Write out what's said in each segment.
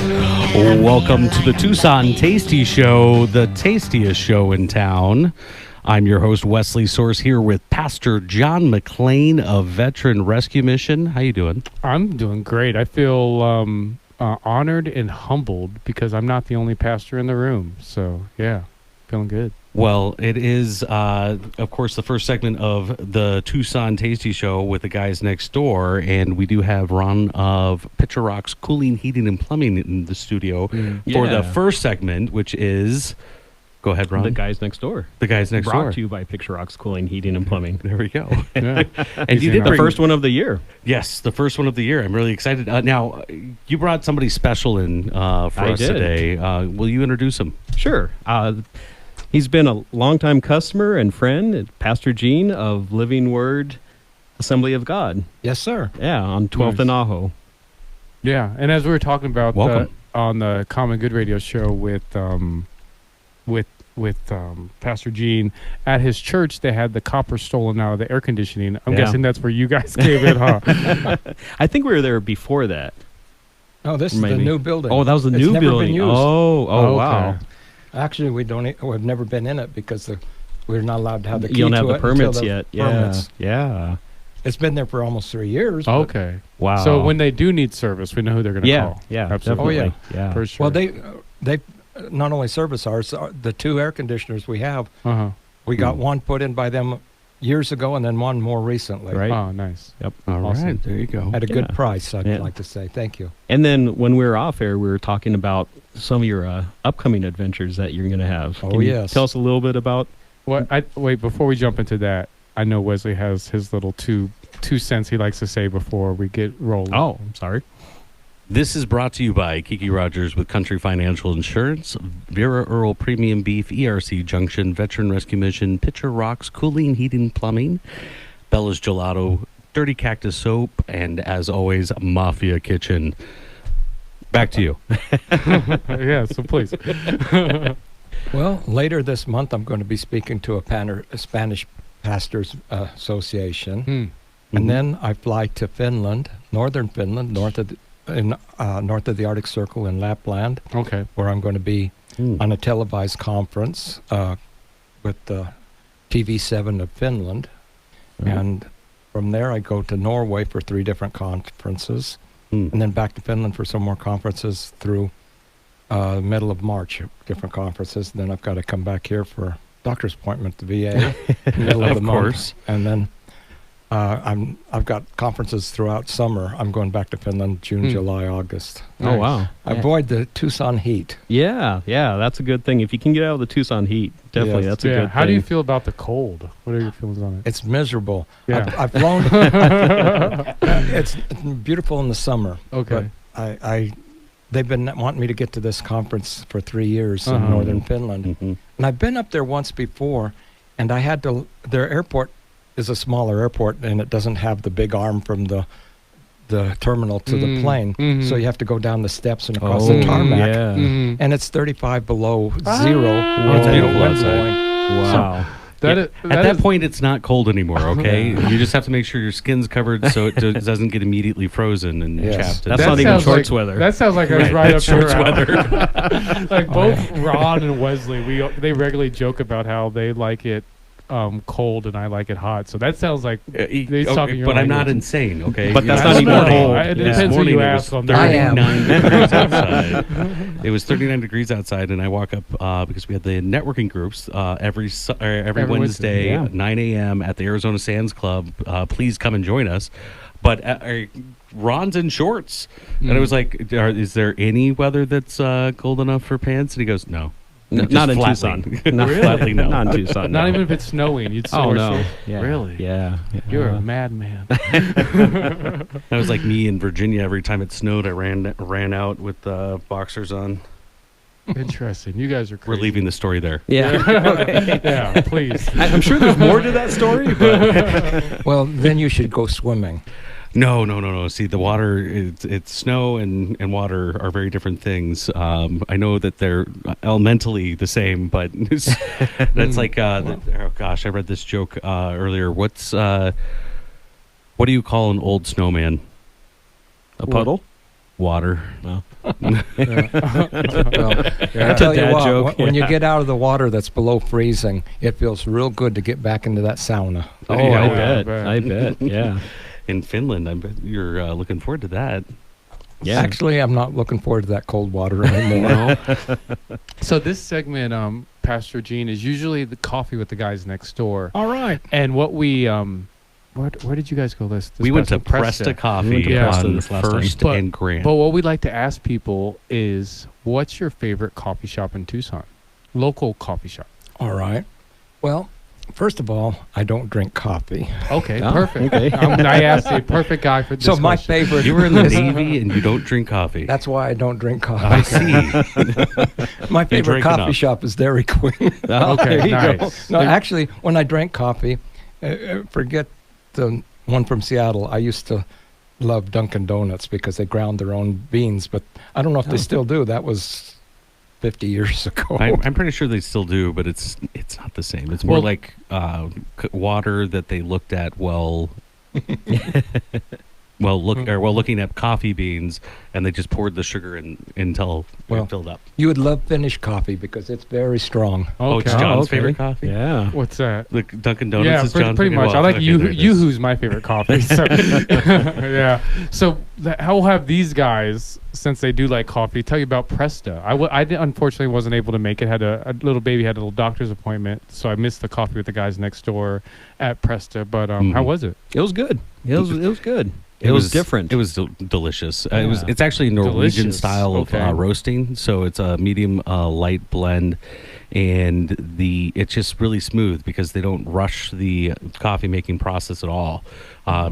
Welcome to the Tucson Tasty Show, the tastiest show in town. I'm your host, Wesley Source, here with Pastor John McLean of Veteran Rescue Mission. How you doing? I'm doing great. I feel honored and humbled because I'm not the only pastor in the room. So, yeah, feeling good. Well, it is, of course, the first segment of the Tucson Tasty Show with the guys next door, and we do have Ron of Picture Rock's Cooling, Heating, and Plumbing in the studio for the first segment, which is... Go ahead, Ron. The guys next door. The guys next door. Brought to you by Picture Rock's Cooling, Heating, and Plumbing. There we go. Yeah. And you did the first one of the year. Yes, the first one of the year. I'm really excited. Now, you brought somebody special in for us today. Will you introduce him? Sure. He's been a longtime customer and friend, Pastor Gene of Living Word Assembly of God. Yes, sir. Yeah, on 12th and Ajo. Yeah, and as we were talking about on the Common Good Radio show with Pastor Gene, at his church, they had the copper stolen out of the air conditioning. I'm guessing that's where you guys gave it, huh? I think we were there before that. Oh, this is the new building. Oh, that was the new building. Never been used. Oh, wow. Okay. Actually, we've never been in it because we're not allowed to have the key You don't to have the it permits until yet. Permits. Yeah. It's been there for almost 3 years. Okay. Wow. So when they do need service, we know who they're going to call. Yeah, absolutely. definitely. Yeah. For sure. Well, they not only service ours, the two air conditioners we have, we got one put in by them years ago and then one more recently. Right. Oh, nice. Yep. All Awesome. right, there you go. At a good price, I'd like to say. Thank you. And then when we were off air, we were talking about some of your upcoming adventures that you're going to have. Oh, Can you yes. tell us a little bit about... Wait, before we jump into that, I know Wesley has his little two cents he likes to say before we get rolling. Oh, I'm sorry. This is brought to you by Kiki Rogers with Country Financial Insurance, Vera Earl Premium Beef, ERC Junction, Veteran Rescue Mission, Picture Rocks, Cooling, Heating, Plumbing, Bella's Gelato, Dirty Cactus Soap, and as always, Mafia Kitchen. Back to you. Yeah, so please. Well, later this month, I'm going to be speaking to a Spanish Pastors Association. And then I fly to Finland, northern Finland, north of the Arctic Circle in Lapland, where I'm going to be on a televised conference with the TV7 of Finland. And from there, I go to Norway for 3 different conferences, and then back to Finland for some more conferences through middle of March, different conferences. And then I've got to come back here for doctor's appointment at the VA, middle of the month. And then I've got conferences throughout summer. I'm going back to Finland June, July, August. Oh, wow. Avoid the Tucson heat. Yeah, that's a good thing. If you can get out of the Tucson heat, definitely that's a good thing. How do you feel about the cold? What are your feelings on it? It's miserable. Yeah. I've flown. It's beautiful in the summer. Okay. But they've been wanting me to get to this conference for 3 years in northern Finland. And I've been up there once before, and I had to, their airport is a smaller airport, and it doesn't have the big arm from the terminal to the plane. So you have to go down the steps and across the tarmac. Yeah. And it's 35 below zero. It's beautiful outside. Wow. At that point, it's not cold anymore, okay? You just have to make sure your skin's covered so it doesn't get immediately frozen and chapped. That's not even shorts weather. That sounds like it's right up shorts your weather. Like both Ron and Wesley, they regularly joke about how they like it cold and I like it hot. So that sounds like they're talking your But I'm not language. insane, okay? But that's not even cold. It depends who you ask. I am. 39 degrees outside. It was 39 degrees outside, and I walk up because we had the networking groups every Wednesday, 9 a.m. at the Arizona Sands Club. Please come and join us. But Ron's in shorts. And I was like, is there any weather that's cold enough for pants? And he goes, no. Not in Tucson. Not flatly, no. Not in Tucson. Not no. even if it's snowing. You'd still Oh, wear no. shorts. Yeah. Really? Yeah. You're a madman. That was like me in Virginia. Every time it snowed, I ran out with boxers on. Interesting. You guys are crazy. We're leaving the story there. Yeah. Okay. Yeah, please. I'm sure there's more to that story, but... Well, then you should go swimming. No. See, the water, it's snow and water are very different things. I know that they're elementally the same, but that's like, oh gosh, I read this joke earlier. What do you call an old snowman? A puddle? Water. Well, Well, I tell you Dad what, joke, when you get out of the water that's below freezing, it feels real good to get back into that sauna. oh, Yeah, I bet. Yeah. In Finland, I bet you're looking forward to that. Yeah. Actually, I'm not looking forward to that cold water anymore. So this segment, Pastor Gene, is usually the coffee with the guys next door. All right. And what we where did you guys go this We went to Presta. Presta Coffee We went to Presta on this last time. First But- and Grand. But what we'd like to ask people is, what's your favorite coffee shop in Tucson? Local coffee shop. All right. Well, first of all, I don't drink coffee. Okay, Oh, perfect. okay. I asked the perfect guy for this So my question. favorite. You were in the Navy and you don't drink coffee. That's why I don't drink coffee. I see. My favorite drink coffee enough. shop is Dairy Queen. Okay, There you go. nice. No, actually, when I drank coffee, forget the one from Seattle. I used to love Dunkin' Donuts because they ground their own beans, but I don't know if they still do. That was 50 years ago. I'm pretty sure they still do, but it's not the same. It's more Well- like water that they looked at looking at coffee beans, and they just poured the sugar in until Well, it filled up. You would love Finnish coffee because it's very strong. Oh, it's Okay. John's okay. favorite coffee. Yeah. What's that? The Dunkin' Donuts Yeah, is pretty, John's pretty favorite- much. well, I like okay, you. there it is. Yoo-hoo's my favorite coffee. So, yeah. So how will have these guys, since they do like coffee, tell you about Presta? Unfortunately wasn't able to make it. Had a little baby, had a little doctor's appointment, so I missed the coffee with the guys next door at Presta. But how was it? It was good. It was good. It was different. It was delicious. Yeah. It's actually a Norwegian Delicious. style of Okay. roasting, so it's a medium light blend, and it's just really smooth because they don't rush the coffee making process at all,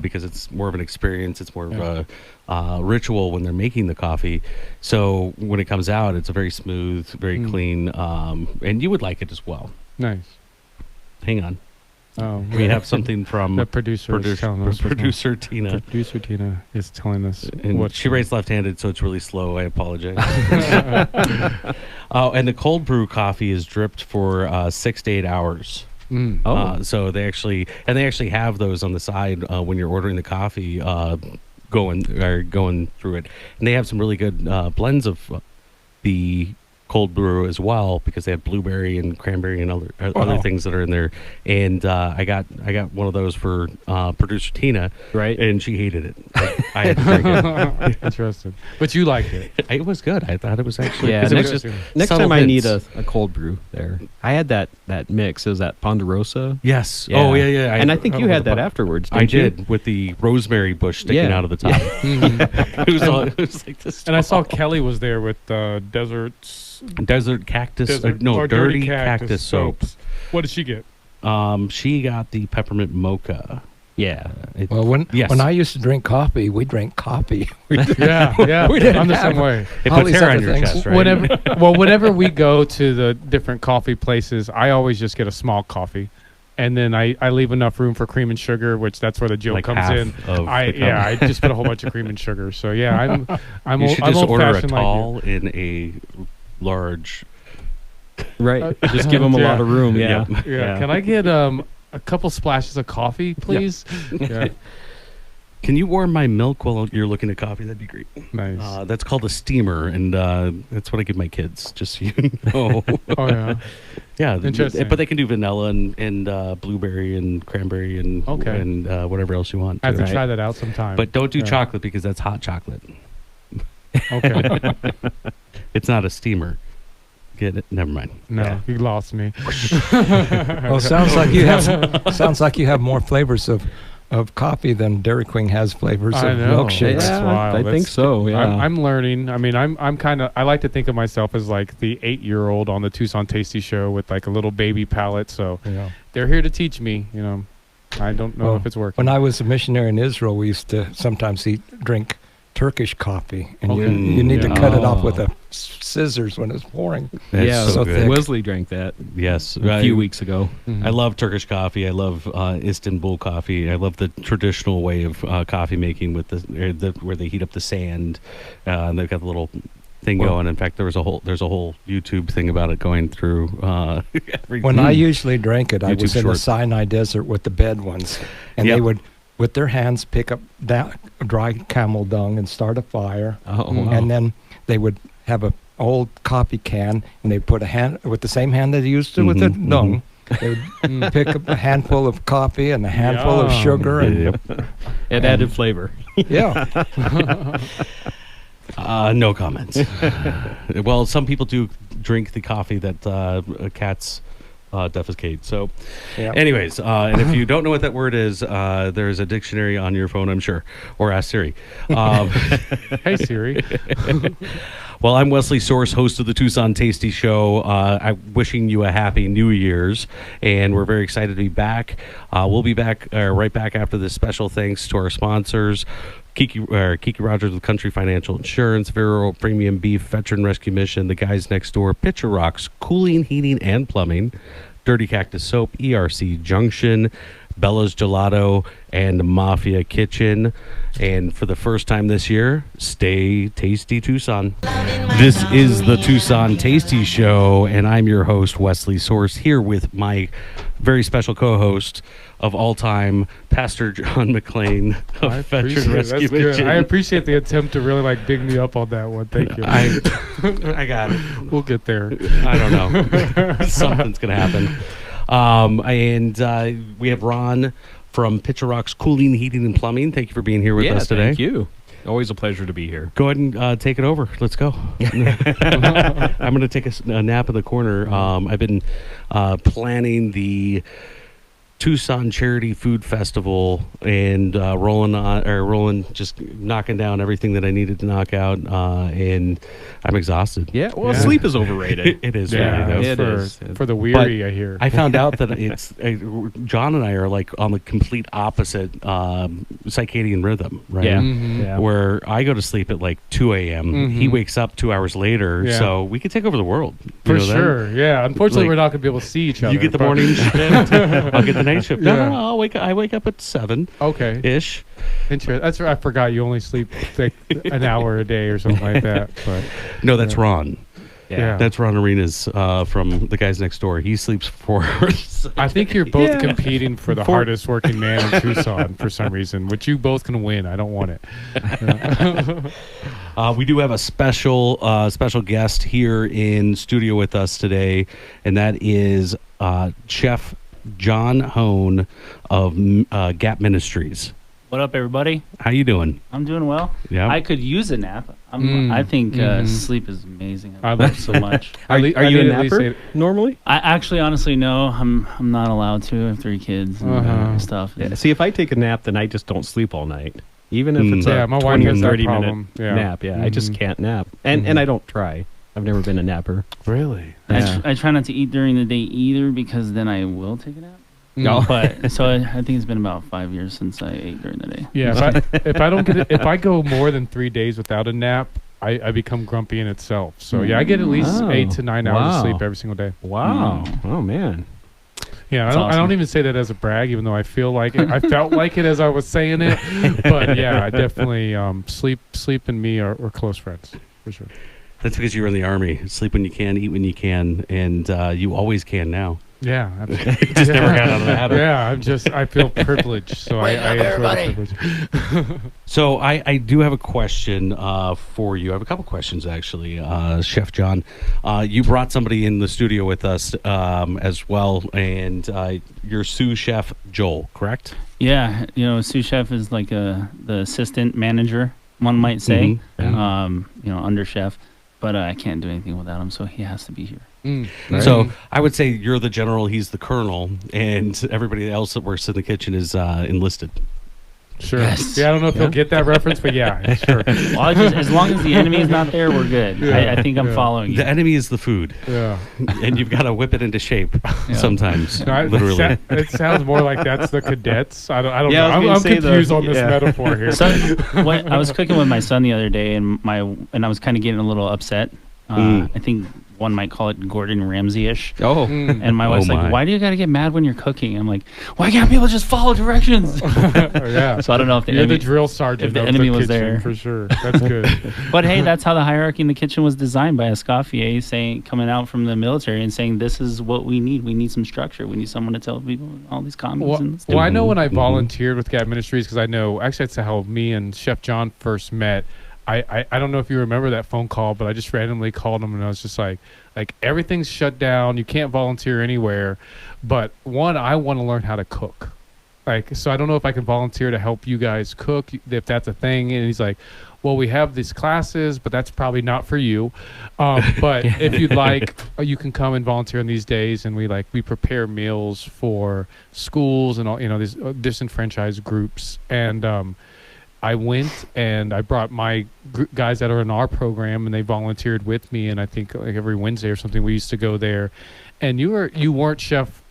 because it's more of an experience. It's more of a ritual when they're making the coffee. So when it comes out, it's a very smooth, very clean, and you would like it as well. Nice. Hang on, Oh, we have something from the producer is telling us. producer Tina. Producer Tina is telling us And what she writes left-handed, so it's really slow. I apologize. And the cold brew coffee is dripped for 6 to 8 hours. Oh. So they actually have those on the side when you're ordering the coffee, going through it, and they have some really good blends of the cold brew as well, because they have blueberry and cranberry and other things that are in there. And I got one of those for producer Tina, Right. and she hated it. I had to drink it. Interesting. But you liked it. It was good. I thought it was actually, Yeah, 'cause it was Interesting. Next subtle time I need hints. a cold brew there. I had that mix. It was that Ponderosa. Yes. Oh yeah. And I think you with had the that pon- afterwards. I Didn't you? did, with the rosemary bush sticking Yeah. out of the top. It was like this. And I saw Kelly was there with desert cactus. Dirty cactus soaps. What did she get? She got the peppermint mocha. Yeah. Well, when Yes. I used to drink coffee, we drank coffee. Yeah. We didn't I'm the have same way. It all puts these hair on other your things. chest, right? Whenever we go to the different coffee places, I always just get a small coffee, and then I leave enough room for cream and sugar, which that's where the joke Like comes half in. of I the cup. I just put a whole bunch of cream and sugar. So yeah, I'm You should I'm just order a old-fashioned like you. tall in a large. Right. Just give them a lot of room. Yeah. Yep. Yeah. Can I get a couple splashes of coffee, please? Yeah. Can you warm my milk while you're looking at coffee? That'd be great. Nice. That's called a steamer, and that's what I give my kids, just so you know. Oh yeah. Yeah, Interesting. but they can do vanilla and blueberry and cranberry and Okay. and whatever else you want. I have to too. try that out sometime. But don't do Yeah. chocolate, because that's hot chocolate. Okay. It's not a steamer. Get it? Never mind. No, Yeah. you lost me. Well, sounds like you have more flavors of coffee than Dairy Queen has flavors I of know. milkshakes. That's Yeah, wild. I think That's- so. Yeah. I'm learning. I mean, I'm kind of. I like to think of myself as like the 8-year-old on the Tucson Tasty show with like a little baby palate. So Yeah. they're here to teach me. You know, I don't know Well, if it's working. When I was a missionary in Israel, we used to sometimes drink Turkish coffee, and Okay. you need Yeah. to cut it off Oh. with a scissors when it's pouring. That's yeah. so so good. thick. Wesley drank that Yes, a few weeks ago. Mhm. I love Turkish coffee. I love Istanbul coffee. I love the traditional way of coffee making with the where they heat up the sand. And they've got the little thing Well- going. In fact, there's a whole YouTube thing about it going through. Every When I usually drank it, I YouTube was in the short. Sinai desert with the bed ones, and Yep. they would with their hands pick up that dry camel dung and start a fire. Oh, wow. And then they would have a old coffee can, and they put a hand with the same hand they used to with the dung. They would pick up a handful of coffee and a handful of sugar, and it added flavor. Yeah. No comments. Well, some people do drink the coffee that cats defecate. So, anyways, and if you don't know what that word is, there's a dictionary on your phone, I'm sure, or ask Siri. Hey, Siri. Well, I'm Wesley Source, host of the Tucson Tasty Show. I'm wishing you a happy New Year's, and we're very excited to be back. We'll be back right back after this. Special thanks to our sponsors, Kiki Rogers with Country Financial Insurance, Vero Premium Beef, Veteran Rescue Mission, The Guys Next Door, Picture Rocks, Cooling, Heating, and Plumbing, Dirty Cactus Soap, ERC Junction, Bella's Gelato, and Mafia Kitchen. And for the first time this year, stay tasty, Tucson. This is the Tucson Tasty Show, and I'm your host, Wesley Source, here with my very special co-host of all time, Pastor John McLean of Veteran Rescue Mission. I appreciate the attempt to really dig me up on that one. Thank you. I got it. We'll get there. I don't know. Something's going to happen. And we have Ron from Picture Rocks Cooling, Heating, and Plumbing. Thank you for being here with us today. Thank you. Always a pleasure to be here. Go ahead and take it over. Let's go. I'm going to take a nap in the corner. I've been planning the Tucson Charity Food Festival and just knocking down everything that I needed to knock out, and I'm exhausted. Yeah, well, sleep is overrated. It is. Yeah, really, it is. For the weary, I hear. I found out that it's John and I are on the complete opposite circadian rhythm, right? Yeah. Mm-hmm. Yeah. Where I go to sleep at 2 a.m. He wakes up 2 hours later, so we could take over the world. For sure, yeah. Unfortunately, we're not going to be able to see each other. You get the morning shift, I'll get the night shift. No, I wake up at 7. Okay. Ish. Interesting. That's right. I forgot you only sleep an hour a day or something like that. But no, that's Ron. Yeah. That's Ron Arenas from The Guys Next Door. He sleeps 4 hours. I think you're both competing for the hardest working man in Tucson for some reason, which you both can win. I don't want it. We do have a special guest here in studio with us today, and that is Chef John Hone of Gap Ministries. What up, everybody? How you doing? I'm doing well. Yeah. I could use a nap. I think sleep is amazing. I love it so much. Are you a napper normally? I actually, honestly, no. I'm not allowed to. I have 3 kids and stuff. Yeah. See, if I take a nap, then I just don't sleep all night. Even if it's my a wife 20 or has that 30 problem. minute nap. Yeah, I just can't nap. And I don't try. I've never been a napper. Really? Yeah. I try not to eat during the day either, because then I will take a nap. No, but so I think it's been about 5 years since I ate during the day. Yeah, if I go more than 3 days without a nap, I become grumpy in itself. So I get at least 8 to 9 hours of sleep every single day. Wow. Oh man. Yeah, I don't even say that as a brag, even though I feel like it. I felt like it as I was saying it. But yeah, I definitely sleep and me are close friends for sure. That's because you were in the Army. Sleep when you can, eat when you can, and you always can now. Yeah, just never got out of the habit. Yeah, I feel privileged, so I enjoy the privilege. So I do have a question for you. I have a couple questions actually, Chef John. You brought somebody in the studio with us as well, and your sous chef Joel, correct? Yeah, sous chef is like the assistant manager, one might say, under chef, but I can't do anything without him, so he has to be here. Right. So I would say you're the general, he's the colonel, and everybody else that works in the kitchen is enlisted. Sure. Yes. Yeah, I don't know if he'll get that reference, but yeah, sure. Well, as long as the enemy is not there, we're good. Yeah. I think I'm following you. The enemy is the food. Yeah. And you've got to whip it into shape sometimes, literally. It sounds more like that's the cadets. I don't know. I'm confused on this metaphor here. So, I was cooking with my son the other day, and I was kind of getting a little upset. I think one might call it Gordon Ramsay-ish. Oh. And my wife's my. like, why do you got to get mad when you're cooking? I'm like, why can't people just follow directions? Yeah. So I don't know if the You're enemy, the drill sergeant if the of enemy the was kitchen, there. for sure. That's good. But hey, that's how the hierarchy in the kitchen was designed by Escoffier, saying, coming out from the military and saying, this is what we need. We need some structure. We need someone to tell people all these comments. and stuff. Well, I know when I volunteered with Gap Ministries, because I know, actually that's how me and Chef John first met. I don't know if you remember that phone call, but I just randomly called him and I was just like everything's shut down. You can't volunteer anywhere. But one, I want to learn how to cook. So I don't know if I can volunteer to help you guys cook, if that's a thing. And he's like, well, we have these classes, but that's probably not for you. But if you'd like, you can come and volunteer on these days. And we prepare meals for schools and all, these disenfranchised groups. And I went and I brought my guys that are in our program, and they volunteered with me. And I think every Wednesday or something, we used to go there. And you weren't Chef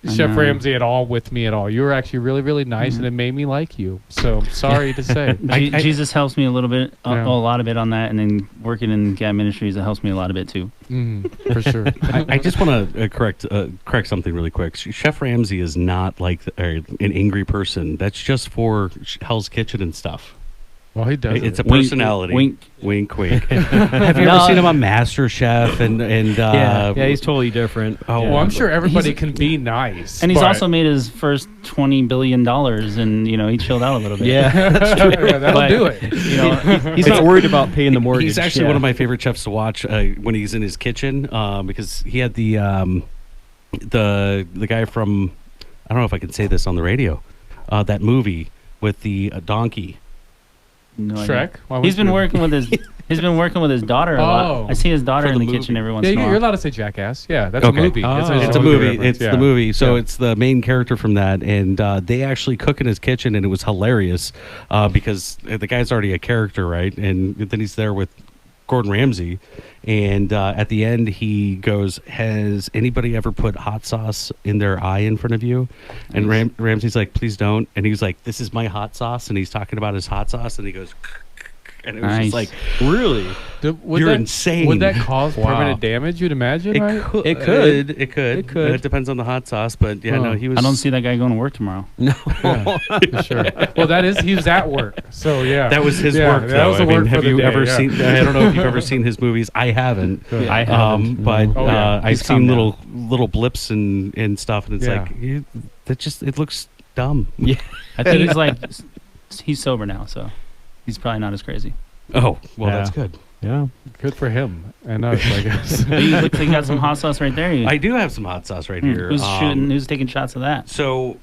Ramsay at all with me at all. You were actually really, really nice, and it made me like you. So sorry to say. Jesus helps me a little bit, a lot of it on that, and then working in Gap Ministries, it helps me a lot of it too. For sure. I just want to correct something really quick. Chef Ramsay is not like an angry person. That's just for Hell's Kitchen and stuff. Well, he does. It's a personality. Wink. Wink, wink. Have you ever seen him on MasterChef? Yeah, he's totally different. Oh, well, I'm sure everybody can be nice. And he's also made his first $20 billion, and he chilled out a little bit. Yeah, that's true. Yeah, that'll do it. He's not worried about paying the mortgage. He's actually one of my favorite chefs to watch when he's in his kitchen, because he had the guy from, I don't know if I can say this on the radio, that movie with the donkey. No Shrek. He's been working with his daughter a lot. I see his daughter in the kitchen every once in a while. You're allowed to say Jackass. Yeah, that's a movie. It's a movie. It's the movie. So it's the main character from that, and they actually cook in his kitchen, and it was hilarious because the guy's already a character, right? And then he's there with Gordon Ramsay, and at the end he goes, "Has anybody ever put hot sauce in their eye in front of you?" And Ramsay's like, "Please don't." And he's like, "This is my hot sauce," and he's talking about his hot sauce, and he goes, and it was just like, really, you're insane. Would that cause permanent damage? You'd imagine, it right? Could. It could. It depends on the hot sauce, but no, he was. I don't see that guy going to work tomorrow. No, for sure. Well, he was at work, so yeah. That was his work. That was the work. Have you ever seen? I don't know if you've ever seen his movies. I haven't. I haven't. But I've seen little blips and stuff, and it's like it looks dumb. Yeah, I think he's sober now, so he's probably not as crazy. Oh, well, that's good. Yeah, good for him and us, I guess. You look like you got some hot sauce right there. I do have some hot sauce right here. Who's taking shots of that? So,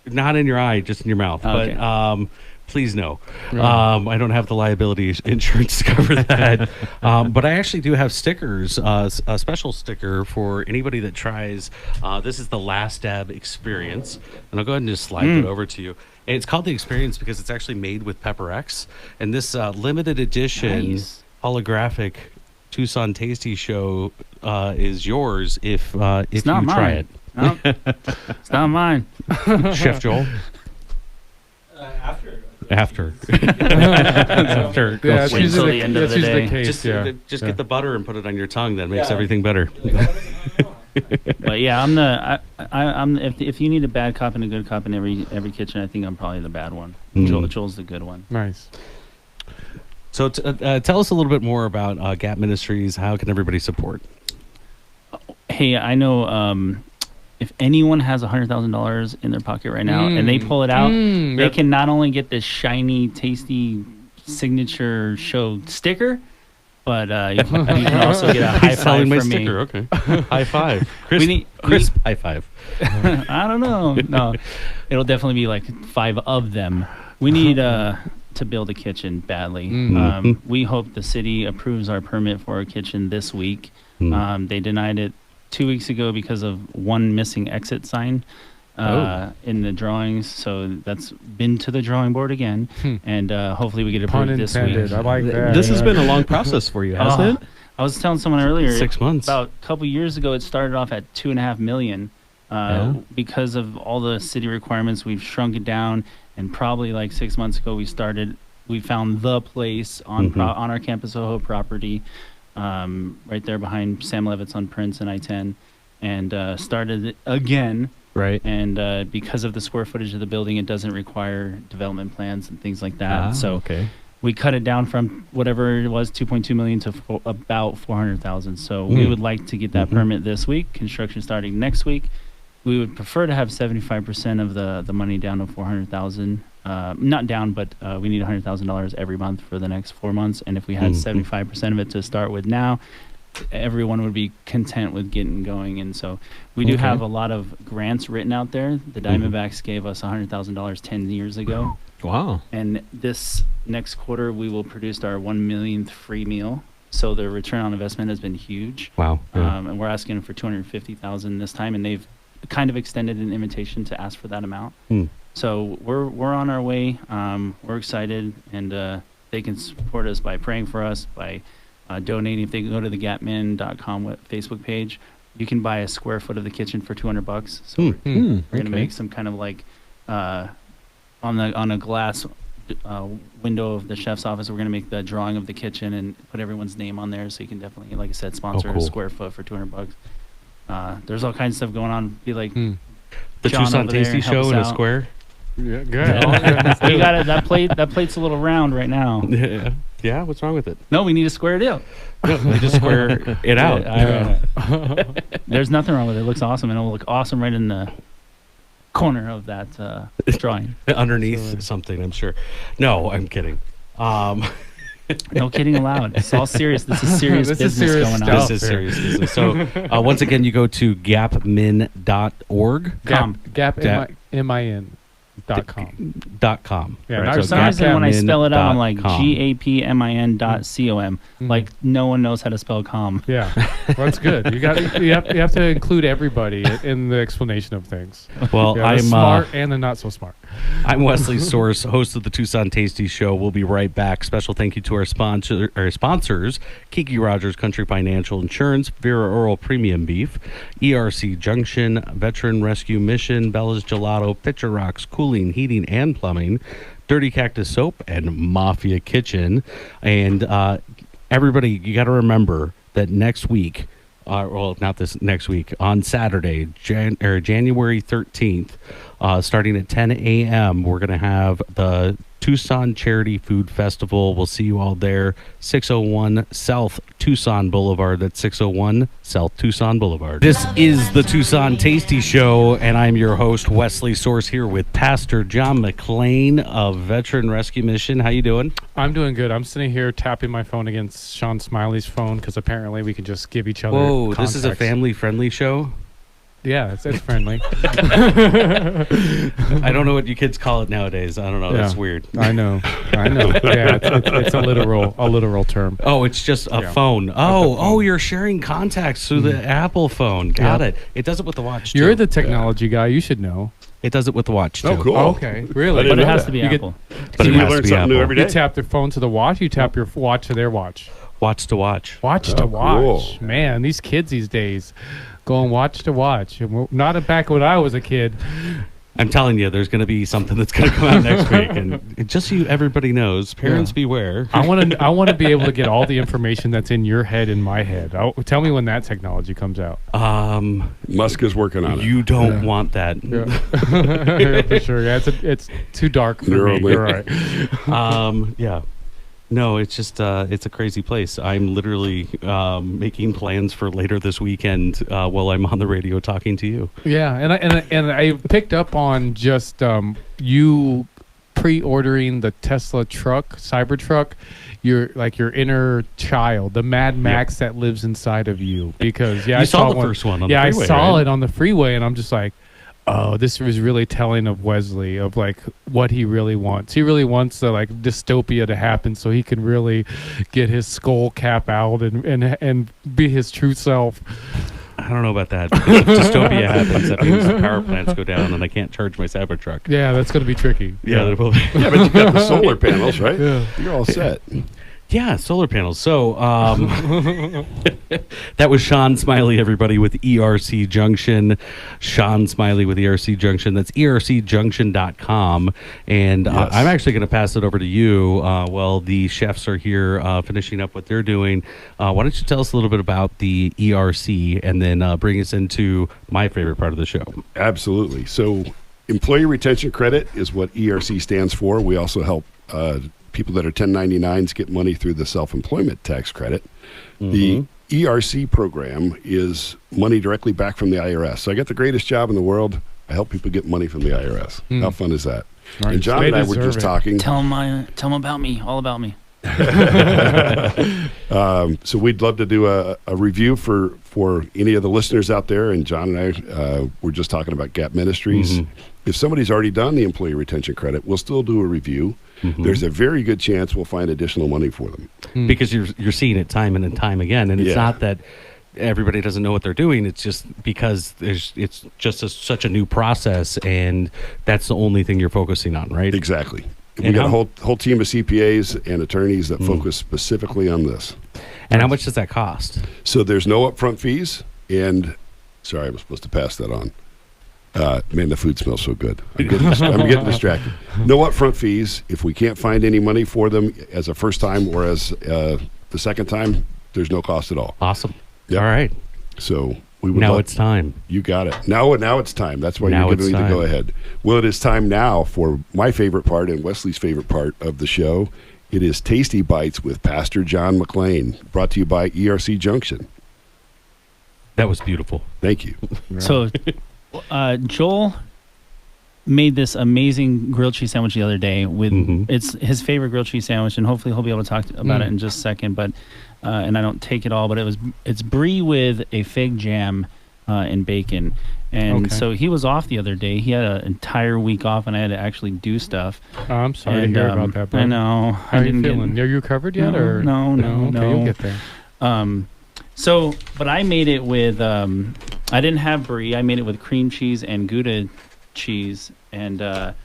not in your eye, just in your mouth. Okay. But please no. I don't have the liability insurance to cover that. But I actually do have stickers, a special sticker for anybody that tries. This is the Last Dab Experience. And I'll go ahead and just slide it over to you. And it's called the Experience because it's actually made with Pepper X. And this limited edition holographic Tucson Tasty show is yours if you try it. No, it's not mine. Chef Joel? After. Yeah, Wait until the end of the day. The case. Just get the butter and put it on your tongue. That makes everything better. But yeah, I'm if you need a bad cop and a good cop in every kitchen, I think I'm probably the bad one. Joel's the good one. Nice. So tell us a little bit more about Gap Ministries. How can everybody support? Hey, I know if anyone has $100,000 in their pocket right now and they pull it out, they can not only get this shiny, tasty signature show sticker, but you can also get a high five from me. Okay. High five. Crisp high five. I don't know. No, it'll definitely be like 5 of them. We need to build a kitchen badly. We hope the city approves our permit for our kitchen this week. They denied it 2 weeks ago because of one missing exit sign in the drawings. So that's been to the drawing board again, and hopefully we get approved this week. I like that. This has been a long process for you, hasn't it? I was telling someone earlier, 6 months. About a couple years ago, it started off at $2.5 million. Because of all the city requirements, we've shrunk it down, and probably like 6 months ago, we found the place on our Campus Soho property. right there behind Sam Levitt's on Prince and I-10, and started it again. Right. And because of the square footage of the building, it doesn't require development plans and things like that. So okay. we cut it down from whatever it was, 2.2 million to about 400,000. So we would like to get that permit this week. Construction starting next week. We would prefer to have 75% of the money down to 400,000. Not down, but we need $100,000 every month for the next 4 months. And if we had 75% of it to start with now, everyone would be content with getting going. And so we do have a lot of grants written out there. The Diamondbacks gave us $100,000 10 years ago. Wow. And this next quarter, we will produce our 1 millionth free meal. So the return on investment has been huge. Wow. Yeah. And we're asking for $250,000 this time, and they've kind of extended an invitation to ask for that amount. So we're on our way. We're excited, and they can support us by praying for us, by donating. If they go to the gapmin.com Facebook page, you can buy a square foot of the kitchen for $200. So we're going to make some kind of like on a glass window of the chef's office. We're going to make the drawing of the kitchen and put everyone's name on there, so you can definitely, like I said, sponsor a square foot for $200. There's all kinds of stuff going on. Be like the John Tucson Tasty show in a square. Yeah, good. You got it. That plate's a little round right now. Yeah. What's wrong with it? No, we need to square it out. No, we just square it out. There's nothing wrong with it. It looks awesome, and it'll look awesome right in the corner of that drawing. Underneath something, I'm sure. No, I'm kidding. No kidding allowed. It's all serious. This is serious business going on. This is serious business. So once again, you go to gapmin.org. GapMIN.com. .com. Yeah, right? For So some reason, when I spell it out, I'm like gapmin.com. GAPMIN.com. Like no one knows how to spell com. Yeah, well, that's good. You have to include everybody in the explanation of things. Well, the I'm smart and the not so smart. I'm Wesley Source, host of the Tucson Tasty Show. We'll be right back. Special thank you to our sponsors, Kiki Rogers Country Financial Insurance, Vera Oral Premium Beef, ERC Junction, Veteran Rescue Mission, Bella's Gelato, Pitcher Rocks Cooling, Heating, and Plumbing, Dirty Cactus Soap, and Mafia Kitchen. And everybody, you got to remember that next week, well, not this next week, on Saturday, January 13th, starting at 10 a.m., we're going to have the Tucson Charity Food Festival. We'll see you all there, 601 South Tucson Boulevard. That's 601 South Tucson Boulevard. This is the Tucson Tasty Show, and I'm your host, Wesley Source, here with Pastor John McLean of Veteran Rescue Mission. How you doing? I'm doing good. I'm sitting here tapping my phone against Sean Smiley's phone because apparently we can just give each other Whoa, context. this is a family-friendly show? Yeah, it's friendly. I don't know what you kids call it nowadays. I don't know. Yeah. That's weird. I know. Yeah, it's a literal term. Oh, it's just a phone. Oh, you're sharing contacts through the Apple phone. Got it. It does it with the watch, too. You're the technology guy. You should know. It does it with the watch, too. Oh, cool. Okay, really? But it has to be Apple. But it You has to learn be something new Apple. every You day. tap their phone to the watch. You tap your watch to their watch. Watch to watch. Watch to watch. cool. Man, these kids these days going watch to watch. Not back when I was a kid. I'm telling you, there's going to be something that's going to come out next week, and just so everybody knows, parents beware. I want to be able to get all the information that's in your head in my head. Tell me when that technology comes out. Musk is working on it. You don't want that. Yeah, for sure. Yeah, it's too dark for me. Neuralink. You're right. Yeah. No, it's just it's a crazy place. I'm literally making plans for later this weekend while I'm on the radio talking to you. Yeah, and I picked up on just you pre-ordering the Tesla truck, Cybertruck. Your inner child, the Mad Max that lives inside of you. Because I saw the first one on the freeway, I saw right? it on the freeway, and I'm just like, oh, this was really telling of Wesley, of like what he really wants. He really wants the like dystopia to happen so he can really get his skull cap out and be his true self. I don't know about that. If dystopia happens, that means the power plants go down and I can't charge my Cybertruck. Yeah, that's going to be tricky. Yeah, there will be. Yeah, but you got the solar panels, right? Yeah. You're all set. Yeah, solar panels. So that was Sean Smiley, everybody, with ERC Junction. Sean Smiley with ERC Junction. That's ercjunction.com. And Yes. I'm actually going to pass it over to you while the chefs are here finishing up what they're doing. Why don't you tell us a little bit about the ERC and then bring us into my favorite part of the show? Absolutely. So Employee Retention Credit is what ERC stands for. We also help people that are 1099s get money through the self-employment tax credit. The ERC program is money directly back from the IRS. So I got the greatest job in the world. I help people get money from the IRS. How fun is that? Right. And John They and I were deserve just it. talking. Tell them about me, all about me. So we'd love to do a review for any of the listeners out there. And John and I were just talking about Gap Ministries. If somebody's already done the employee retention credit, we'll still do a review. There's a very good chance we'll find additional money for them. Because you're seeing it time and time again. And it's Yeah. not that everybody doesn't know what they're doing. It's just because it's just such a new process, and that's the only thing you're focusing on, right? Exactly. We And got a how- whole team of CPAs and attorneys that focus specifically on this. And how much does that cost? So there's no upfront fees. And sorry, I was supposed to pass that on. Man, the food smells so good. I'm getting distracted. No upfront fees. If we can't find any money for them as a first time or as the second time, there's no cost at all. Awesome. Yep. All right. So we would Now love- it's time. You got it. Now it's time. That's why Now you're it's giving me to time. go ahead. Well, it is time now for my favorite part and Wesley's favorite part of the show. It is Tasty Bites with Pastor John McLean, brought to you by ERC Junction. That was beautiful. Thank you. So, Joel made this amazing grilled cheese sandwich the other day. With it's his favorite grilled cheese sandwich, and hopefully he'll be able to talk about it in just a second. But and I don't take it all, but it's brie with a fig jam and bacon. And Okay. so he was off the other day. He had an entire week off, and I had to actually do stuff. Oh, I'm sorry And, to hear about that, bro. I know. How I are you didn't feeling? Are you recovered yet? No, or no. Okay, you'll get there. So, but I made it with, I didn't have brie. I made it with cream cheese and Gouda cheese. And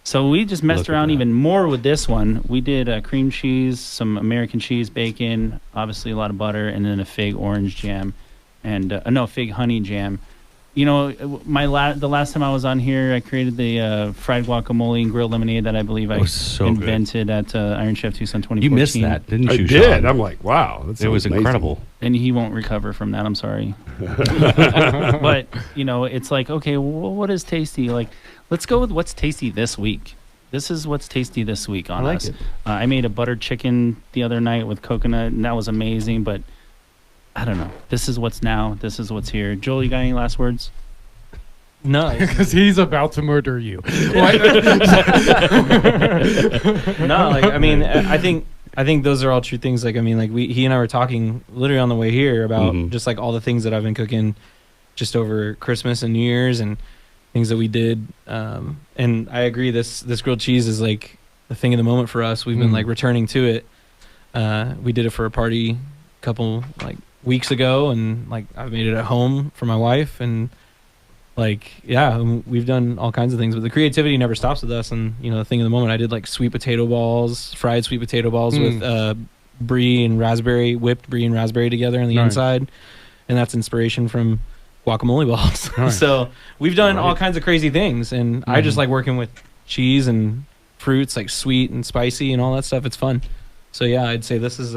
so we just messed Look at around that. even more with this one. We did cream cheese, some American cheese, bacon, obviously a lot of butter, and then a fig orange jam. And, fig honey jam. You know, the last time I was on here, I created the fried guacamole and grilled lemonade that I believe I was so good. invented at Iron Chef Tucson 2014. You missed that, didn't I you, did. Sean? I'm like, wow. It was incredible. And he won't recover from that. I'm sorry. But, it's like, okay, well, what is tasty? Like, let's go with what's tasty this week. This is what's tasty this week on I like us. it. I made a buttered chicken the other night with coconut, and that was amazing. But I don't know. This is what's now. This is what's here. Joel, you got any last words? No. Because he's about to murder you. No, like I mean, I think those are all true things. Like I mean, like he and I were talking literally on the way here about just like all the things that I've been cooking just over Christmas and New Year's and things that we did. And I agree, this grilled cheese is like the thing of the moment for us. We've been like returning to it. We did it for a party a couple like weeks ago, and like I made it at home for my wife, and like yeah, we've done all kinds of things, but the creativity never stops with us. And the thing of the moment, I did like fried sweet potato balls with brie and raspberry, whipped brie and raspberry together on the inside, and that's inspiration from guacamole balls. Right. So we've done all kinds of crazy things, and I just like working with cheese and fruits, like sweet and spicy and all that stuff. It's fun. So yeah, I'd say this is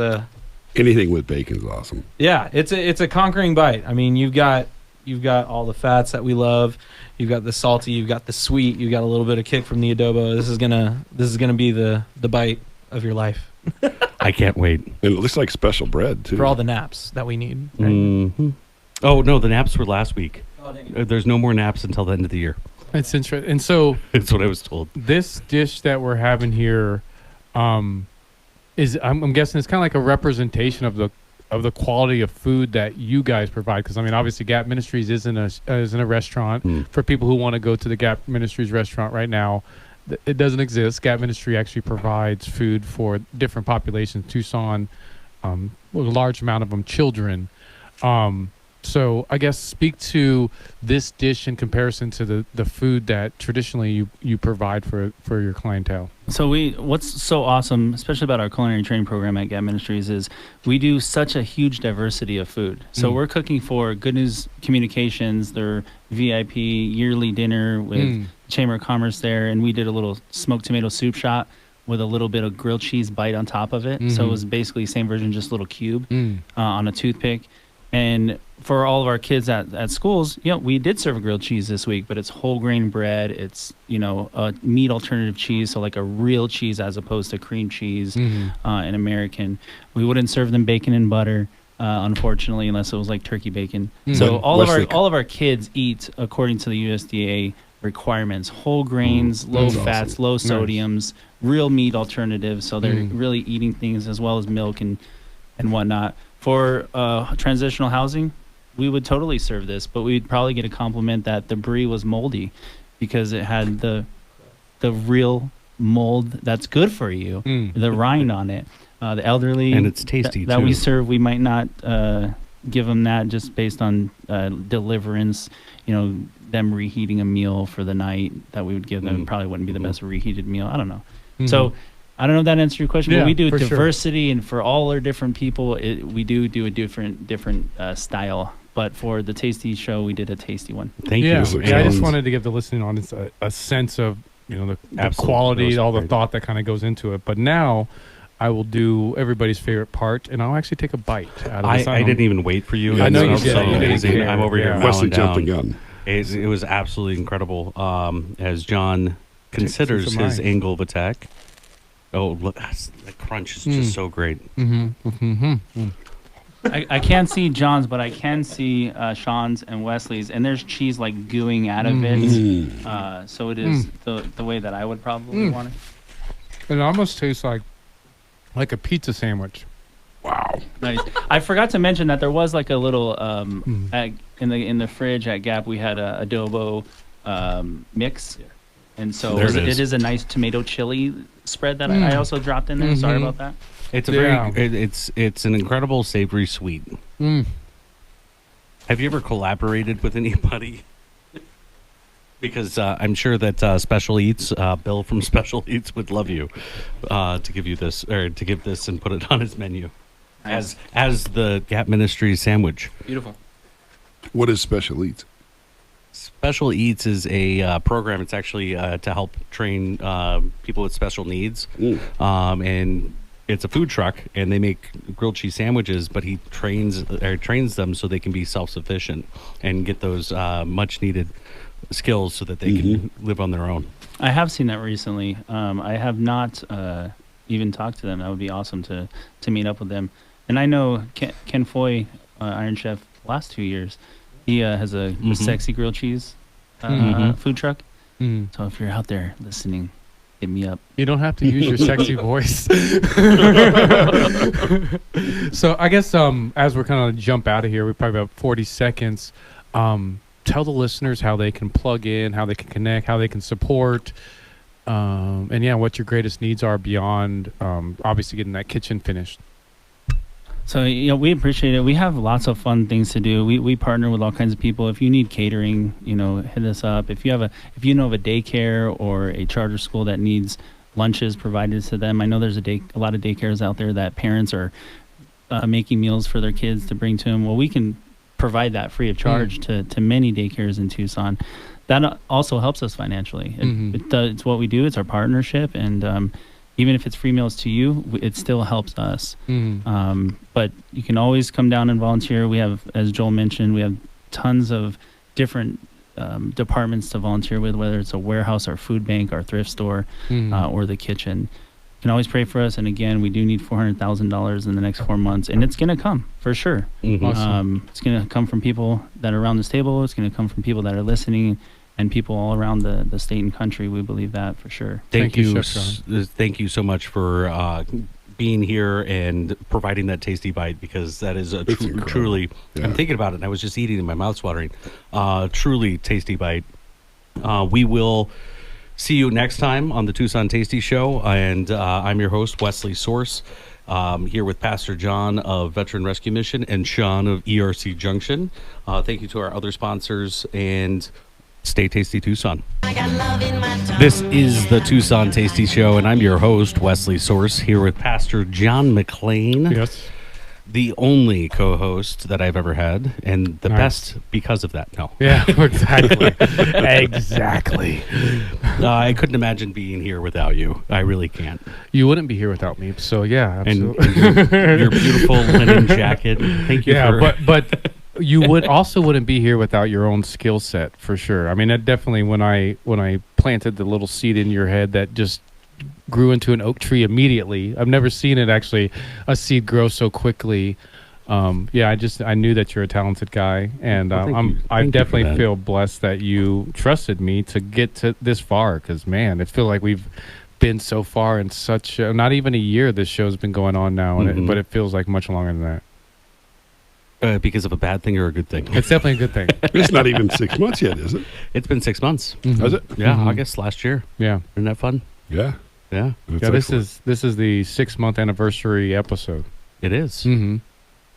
Anything with bacon is awesome. yeah, it's a conquering bite. I mean, you've got all the fats that we love. You've got the salty, you've got the sweet, you've got a little bit of kick from the adobo. This is gonna be the bite of your life I can't wait. And it looks like special bread, too. for all the naps that we need. Oh, no, the naps were last week. Oh, dang it. There's no more naps until the end of the year. It's interesting. And so That's what I was told. this dish that we're having here is I'm guessing it's kind of like a representation of the quality of food that you guys provide, because I mean obviously Gap Ministries isn't a restaurant. For people who want to go to the Gap Ministries restaurant right now, it doesn't exist. Gap Ministry actually provides food for different populations. Tucson, a large amount of them children. So I guess speak to this dish in comparison to the food that traditionally you provide for your clientele. So what's so awesome, especially about our culinary training program at Gap Ministries, is we do such a huge diversity of food. So we're cooking for Good News Communications, their VIP yearly dinner with Chamber of Commerce there, and we did a little smoked tomato soup shot with a little bit of grilled cheese bite on top of it. So it was basically the same version, just a little cube on a toothpick. And for all of our kids at schools, we did serve a grilled cheese this week, but it's whole grain bread. It's, a meat alternative cheese, so like a real cheese as opposed to cream cheese, an American. We wouldn't serve them bacon and butter, unfortunately, unless it was like turkey bacon. So all of our kids eat according to the USDA requirements: whole grains, low fats, low sodiums, real meat alternatives. So they're really eating things as well as milk and whatnot. For transitional housing, we would totally serve this, but we'd probably get a compliment that the brie was moldy because it had the real mold that's good for you, the rind on it. The elderly, and it's tasty that too. we serve, we might not give them that just based on deliverance. Them reheating a meal for the night that we would give them probably wouldn't be the best reheated meal. I don't know. So I don't know if that answers your question, but we do diversity, and for all our different people, we do a different style. But for the Tasty show, we did a tasty one. Thank you. Yeah, I just wanted to give the listening audience a sense of the quality, all the thought that kind of goes into it. But now I will do everybody's favorite part, and I'll actually take a bite out of this. I didn't even wait for you. I know you It's did. so You didn't amazing. care. I'm over here Wesley mowing jumped the down. gun. It was absolutely incredible. As John considers his angle of attack. Oh, look, that crunch is just so great. I can't see John's, but I can see Sean's and Wesley's, and there's cheese like gooing out of it. So it is the way that I would probably want it. It almost tastes like a pizza sandwich. Wow. Nice. I forgot to mention that there was like a little in the fridge at Gap. We had a adobo mix, and so it is a nice tomato chili spread that I also dropped in there. Sorry about that. It's a it's an incredible savory sweet. Have you ever collaborated with anybody? Because I'm sure that Special Eats, Bill from Special Eats, would love you to give you this, or to give this and put it on his menu as the Gap Ministries sandwich. Beautiful. What is Special Eats? Special Eats is a program. It's actually to help train people with special needs, and it's a food truck, and they make grilled cheese sandwiches. But he trains them so they can be self-sufficient and get those much needed skills so that they can live on their own. I have seen that recently. I have not even talked to them. That would be awesome to meet up with them. And I know Ken Foy, Iron Chef, last 2 years, he has a sexy grilled cheese food truck. So if you're out there listening, hit me up. You don't have to use your sexy voice. So I guess as we're kind of jump out of here, we probably have 40 seconds. Tell the listeners how they can plug in, how they can connect, how they can support, and what your greatest needs are beyond obviously getting that kitchen finished. So we appreciate it. We have lots of fun things to do. We partner with all kinds of people. If you need catering, hit us up. If you know of a daycare or a charter school that needs lunches provided to them, I know there's a lot of daycares out there that parents are making meals for their kids to bring to them. Well, we can provide that free of charge to many daycares in Tucson. That also helps us financially. It's what we do. It's our partnership, and even if it's free meals to you, it still helps us. But you can always come down and volunteer. We have, as Joel mentioned, we have tons of different departments to volunteer with, whether it's a warehouse, our food bank, our thrift store, or the kitchen. You can always pray for us. And again, we do need $400,000 in the next 4 months, and it's going to come for sure. Awesome. It's going to come from people that are around this table. It's going to come from people that are listening, and people all around the state and country. We believe that for sure. Thank you. Chef John. Thank you so much for being here and providing that tasty bite, because that is truly. Yeah. I'm thinking about it, and I was just eating, and my mouth's watering. Truly tasty bite. We will see you next time on the Tucson Tasty Show, and I'm your host, Wesley Source. Here with Pastor John of Veteran Rescue Mission and Sean of ERC Junction. Thank you to our other sponsors, and stay tasty, Tucson. This is the Tucson Tasty Show, and I'm your host, Wesley Source, here with Pastor John McLean. Yes. The only co-host that I've ever had, and the best because of that. No. Yeah, exactly. Exactly. I couldn't imagine being here without you. I really can't. You wouldn't be here without me. So yeah, absolutely. And your beautiful linen jacket. Thank you. Yeah, but you wouldn't be here without your own skill set for sure. I mean, that definitely when I planted the little seed in your head that just grew into an oak tree immediately. I've never seen a seed grow so quickly. I knew that you're a talented guy, and I definitely feel blessed that you trusted me to get to this far. Because man, it feels like we've been so far in such not even a year. This show's been going on now, but it feels like much longer than that. Because of a bad thing or a good thing? It's definitely a good thing. It's not even 6 months yet, is it? It's been 6 months. Mm-hmm. Has it? Yeah, August last year. Yeah. Isn't that fun? Yeah. Yeah. This is the 6-month anniversary episode. It is. Mm-hmm.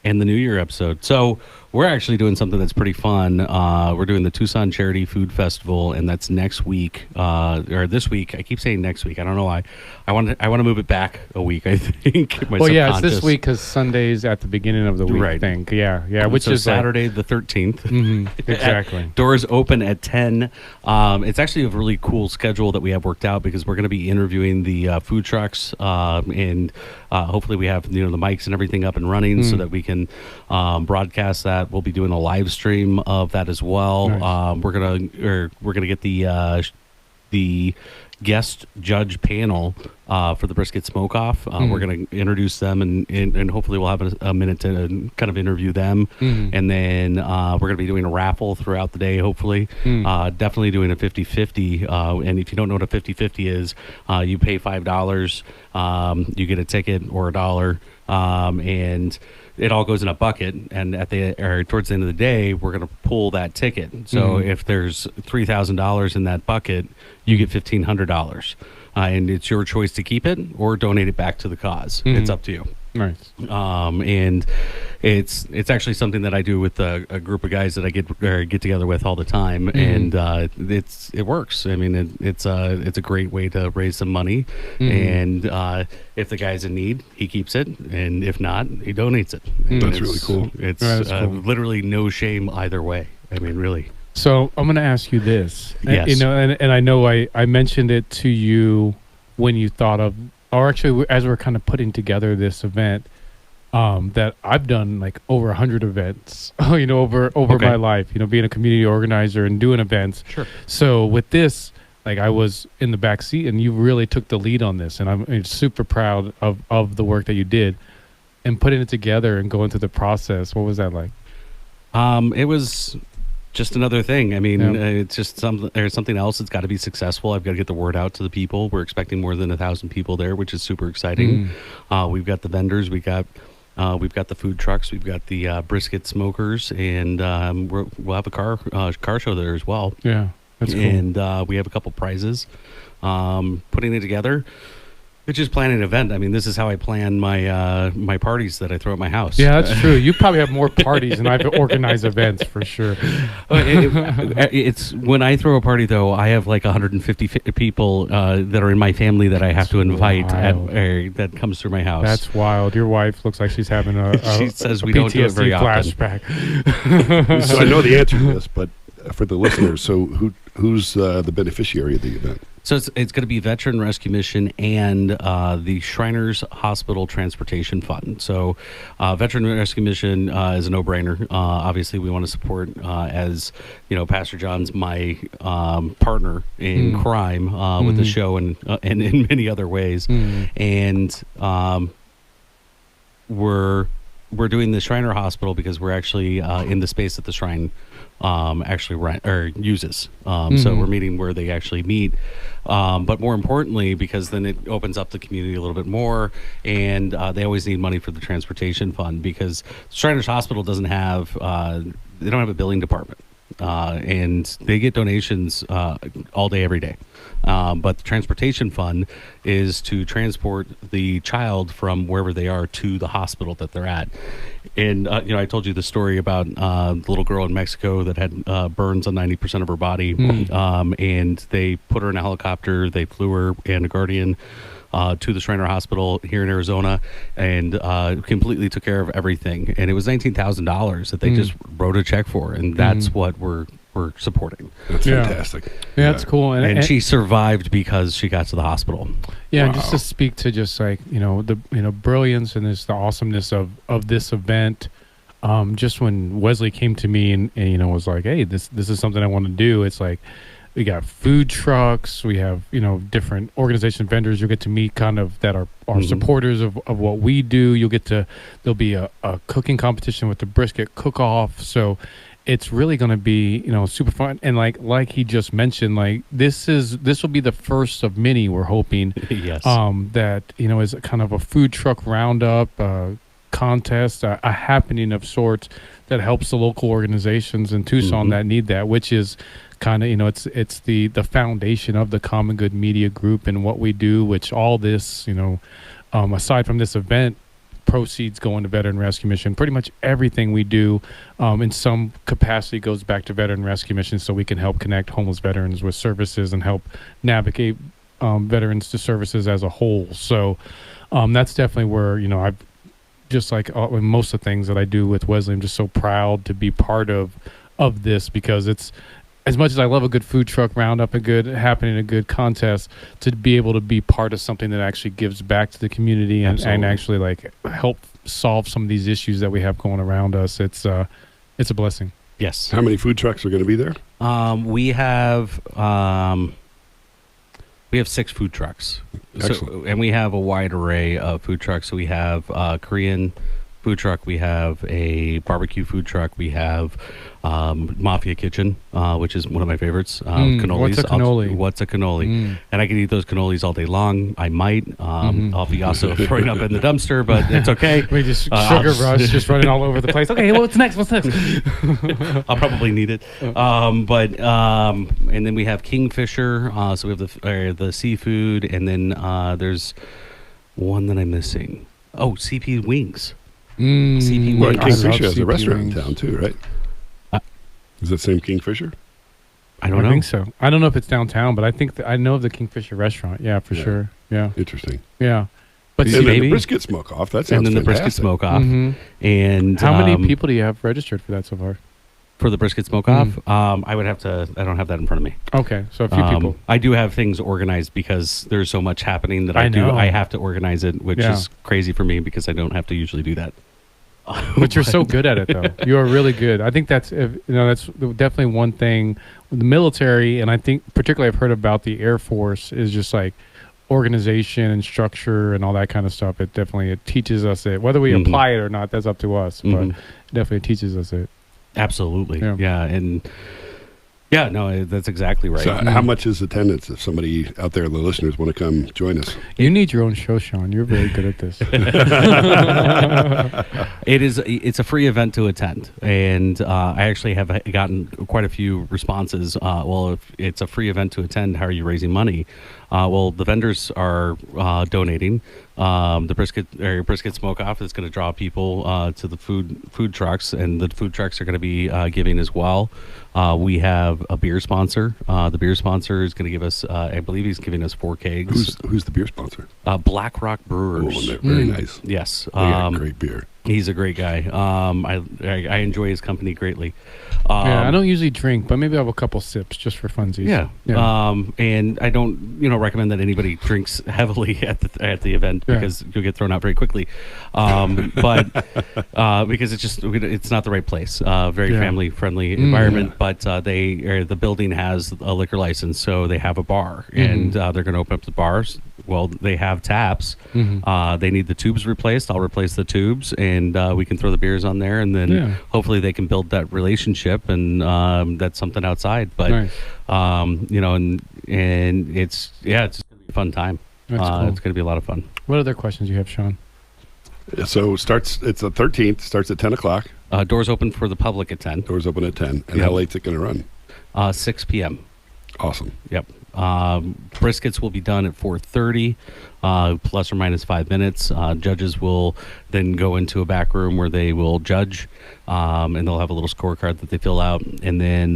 And the New Year episode. So we're actually doing something that's pretty fun. We're doing the Tucson Charity Food Festival, and that's next week, or this week. I keep saying next week. I don't know why. I want to move it back a week, I think. It's this week because Sunday's at the beginning of the week, right. I think. Yeah, which is Saturday the 13th. Mm-hmm. Exactly. Doors open at 10. It's actually a really cool schedule that we have worked out because we're going to be interviewing the food trucks, and hopefully we have the mics and everything up and running so that we can broadcast that. We'll be doing a live stream of that as well. Nice. We're gonna get the guest judge panel for the brisket smoke off. We're going to introduce them and hopefully we'll have a minute to kind of interview them. And then we're going to be doing a raffle throughout the day, hopefully. Definitely doing a 50-50. And if you don't know what a 50-50 is, you pay $5, you get a ticket or $1, and it all goes in a bucket, and towards the end of the day, we're going to pull that ticket. So if there's $3,000 in that bucket, you get $1,500, and it's your choice to keep it or donate it back to the cause. It's up to you. Nice. And it's actually something that I do with a group of guys that I get together with all the time, and it works. I mean, it's a great way to raise some money, and if the guy's in need, he keeps it, and if not, he donates it. That's really cool. It's literally no shame either way. I mean, really. So I'm going to ask you this. Yes. And I know I mentioned it to you when you thought of, or actually as we're kind of putting together this event, that I've done like over 100 events, over my life, being a community organizer and doing events. Sure. So with this, like I was in the back seat and you really took the lead on this, and I'm super proud of the work that you did and putting it together and going through the process. What was that like? It was just another thing. I mean, it's just something else that's got to be successful. I've got to get the word out to the people. We're expecting more than 1,000 people there, which is super exciting. We've got the vendors. We've got the food trucks. We've got the brisket smokers, and we'll have a car show there as well. Yeah, that's cool. And we have a couple prizes. Putting it together. It's just planning an event. I mean, this is how I plan my parties that I throw at my house. Yeah, that's true. You probably have more parties than I've organized events for sure. It's when I throw a party, though, I have like 150 people that are in my family that I have to invite that comes through my house. That's wild. Your wife looks like she's having she says we PTSD don't do it very flashback. So I know the answer to this, but for the listeners, so who's the beneficiary of the event? So it's going to be Veteran Rescue Mission and the Shriners Hospital Transportation Fund. So Veteran Rescue Mission is a no-brainer. Obviously, we want to support, as Pastor John's my partner in crime with the show and in many other ways. And we're doing the Shriner Hospital because we're actually in the space that the Shrine actually uses. So we're meeting where they actually meet. But more importantly, because then it opens up the community a little bit more, and they always need money for the transportation fund because Shriners Hospital doesn't have they don't have a billing department. and they get donations all day, every day. But the transportation fund is to transport the child from wherever they are to the hospital that they're at. And, I told you the story about the little girl in Mexico that had burns on 90% of her body. And they put her in a helicopter. They flew her and a guardian to the Shriner Hospital here in Arizona, and completely took care of everything. And it was $19,000 that they just wrote a check for, and that's what we're supporting. That's fantastic. Yeah, that's cool. And she survived because she got to the hospital. Yeah, and just to speak to just like the brilliance and the awesomeness of this event. Just when Wesley came to me and was like, hey, this is something I want to do. It's like, we got food trucks. We have, different organization vendors you'll get to meet kind of that are supporters of what we do. There'll be a cooking competition with the brisket cook-off. So it's really going to be, super fun. And like he just mentioned, like this will be the first of many, we're hoping. Yes. That, is kind of a food truck roundup, contest, a happening of sorts that helps the local organizations in Tucson that need that, which is kind of, it's the foundation of the Common Good Media Group and what we do, which all this, aside from this event, proceeds going to Veteran Rescue Mission. Pretty much everything we do in some capacity goes back to Veteran Rescue Mission, so we can help connect homeless veterans with services and help navigate veterans to services as a whole. So that's definitely where, I've just like most of the things that I do with Wesley, I'm just so proud to be part of this, because it's, as much as I love a good food truck roundup, a good contest, to be able to be part of something that actually gives back to the community and actually like help solve some of these issues that we have going around us, it's a blessing. Yes. How many food trucks are going to be there? We have 6 food trucks. Excellent. And we have a wide array of food trucks. So we have Korean food truck, we have a barbecue food truck, we have Mafia Kitchen, which is one of my favorites. Cannolis. What's a cannoli? What's a cannoli? And I can eat those cannolis all day long. I might. I'll be also throwing up in the dumpster, but it's okay. We just sugar rush, just running all over the place. Okay, what's next? I'll probably need it. And then we have Kingfisher. So we have the seafood, and then there's one that I'm missing. Oh, CP Wings. CP Well, Wings. Kingfisher has a CP restaurant Wings. in town too, right? Is that same Kingfisher? I don't know. I think so. I don't know if it's downtown, but I think I know of the Kingfisher restaurant. Yeah, for sure. Yeah, Interesting. yeah. But And then maybe. the brisket smoke off. That sounds And then the brisket fantastic. smoke off. Mhm. And How many people do you have registered for that so far? for the brisket smoke off? I would have to. I don't have that in front of me. Okay, so a few people. I do have things organized because there's so much happening that I I do. know. I have to organize it, which Yeah. is crazy for me because I don't have to usually do that. But you're so good at it, though. You are really good. I think that's that's definitely one thing. The military, and I think particularly I've heard about the Air Force, is just like organization and structure and all that kind of stuff. It teaches us it. Whether we apply it or not, that's up to us. But it definitely teaches us it. Absolutely. Yeah. Yeah. And yeah, no, that's exactly right. So how much is attendance if somebody out there, the listeners, want to come join us? You need your own show, Sean. You're very good at this. It's a free event to attend, and I actually have gotten quite a few responses. Well, if it's a free event to attend, how are you raising money? Well, the vendors are donating. The brisket smoke off is going to draw people to the food trucks, and the food trucks are going to be giving as well. We have a beer sponsor. The beer sponsor is going to give us, I believe he's giving us 4 kegs. Who's the beer sponsor? Black Rock Oh, Brewers. they're very nice. Yes. They got great beer. He's a great guy. I enjoy his company greatly. Yeah, I don't usually drink, but maybe I'll have a couple sips just for funsies. Yeah. And I don't, recommend that anybody drinks heavily at the event because you'll get thrown out very quickly. But because it's not the right place. Very family friendly environment. But the building has a liquor license, so they have a bar, and they're going to open up the bars. Well, they have taps. They need the tubes replaced. I'll replace the tubes, and we can throw the beers on there, and then hopefully they can build that relationship, and that's something outside. But Nice. and it's going to be a fun time. That's cool. It's going to be a lot of fun. What other questions you have, Sean? So it's the 13th, starts at 10 o'clock. Doors open for the public at 10. Doors open at 10. And Yep. how late's it going to run? 6 p.m. Awesome. Yep. Briskets will be done at 4:30, plus or minus 5 minutes. Judges will then go into a back room where they will judge, and they'll have a little scorecard that they fill out. And then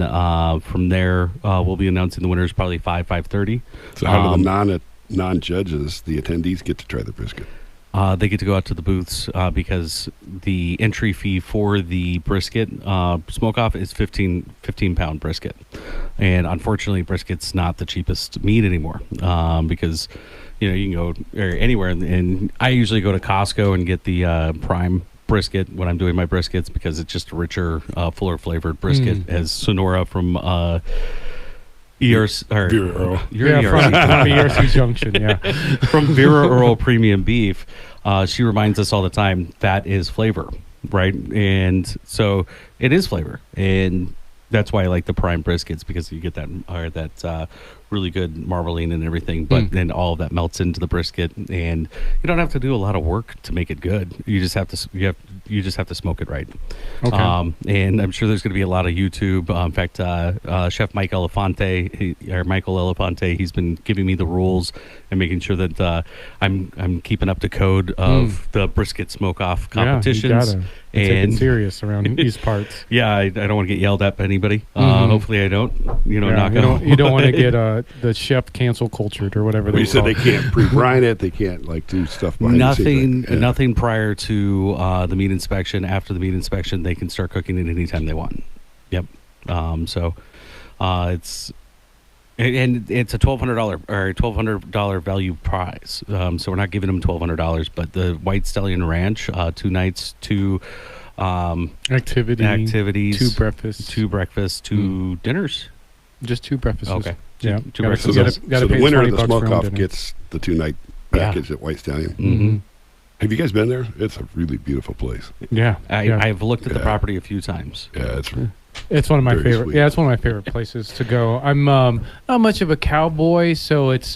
from there, we'll be announcing the winners probably 5:30. So how do the non-judges, the attendees, get to try the brisket? They get to go out to the booths because the entry fee for the brisket smoke-off is 15-pound brisket. And unfortunately, brisket's not the cheapest meat anymore because, you can go anywhere. And I usually go to Costco and get the prime brisket when I'm doing my briskets because it's just a richer, fuller flavored brisket, as Sonora from... Vera Earl. From ERC Junction, from Vera Earl Premium Beef. She reminds us all the time that is flavor, right? And so it is flavor, and that's why I like the prime briskets because you get that really good marbling and everything, but then all of that melts into the brisket, and you don't have to do a lot of work to make it good. You just have to you just have to smoke it right. Okay. And I'm sure there's going to be a lot of YouTube. In fact, Chef Michael Elefante, he's been giving me the rules and making sure that I'm keeping up to code of the brisket smoke-off competitions. Yeah, take it serious around these parts. Yeah, I don't want to get yelled at by anybody. Hopefully I don't. You don't want to get the chef cancel cultured or whatever. You said they can't pre-brine it. They can't do stuff behind the scenes. Nothing prior to the meat inspection. After the meat inspection, they can start cooking it anytime they want. Yep. So it's a $1,200 or $1,200 value prize. So we're not giving them $1,200, but the White Stallion Ranch, 2 nights, 2 activities, 2 breakfasts, 2 breakfasts, 2 dinners. Just 2 breakfasts. Okay. Yeah. Two breakfasts. So the winner of the smoke-off gets the 2-night package at White Stallion. Mm-hmm. Have you guys been there? It's a really beautiful place. Yeah. I've looked at the property a few times. Yeah, it's one of my favorite. Sweet. Yeah, it's one of my favorite places to go. I'm not much of a cowboy, so it's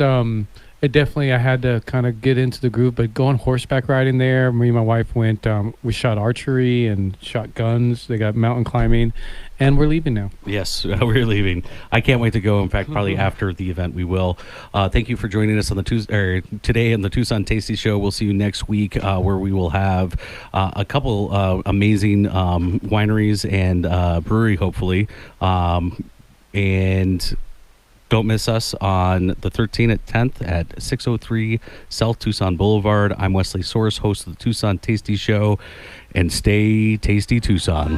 it definitely I had to kind of get into the groove. But going horseback riding there, me and my wife went. We shot archery and shot guns. They got mountain climbing, and we're leaving now. Yes, we're leaving. I can't wait to go. In fact, probably after the event we will. Thank you for joining us on the today on the Tucson Tasty Show. We'll see you next week where we will have a couple amazing wineries and brewery, hopefully. And don't miss us on the 13th at 10th at 603 South Tucson Boulevard. I'm Wesley Source, host of the Tucson Tasty Show. And stay tasty, Tucson.